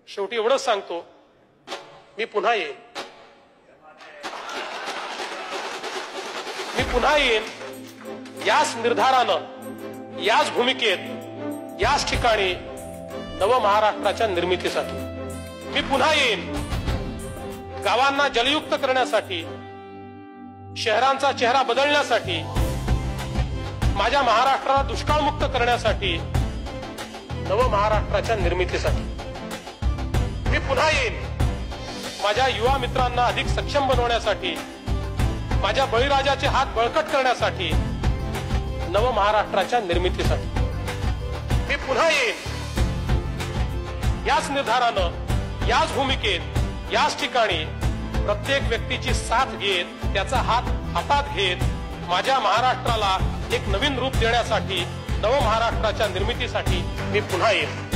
शेवटी एवढंच सांगतो, मी पुन्हा येईन, मी पुन्हा येईन याच निर्धारानं, याच भूमिकेत, याच ठिकाणी नव महाराष्ट्राच्या निर्मितीसाठी। मी पुन्हा येईन गावांना जलयुक्त करण्यासाठी, शहरांचा चेहरा बदलण्यासाठी, माझ्या महाराष्ट्राला दुष्काळमुक्त करण्यासाठी, नव महाराष्ट्राच्या निर्मितीसाठी। मी पुन्हा येईन माझ्या युवा मित्रांना अधिक सक्षम बनवण्यासाठी, माझ्या बळीराजाचे हात बळकट करण्यासाठी, नव महाराष्ट्राच्या निर्मितीसाठी। मी पुन्हा येईन याच निर्धारानं, याच भूमिकेत, याच ठिकाणी प्रत्येक व्यक्तीची साथ घेत, त्याचा हात हातात घेत, माझ्या महाराष्ट्राला एक नवीन रूप देण्यासाठी, नव महाराष्ट्राच्या निर्मितीसाठी मी पुन्हा येईन।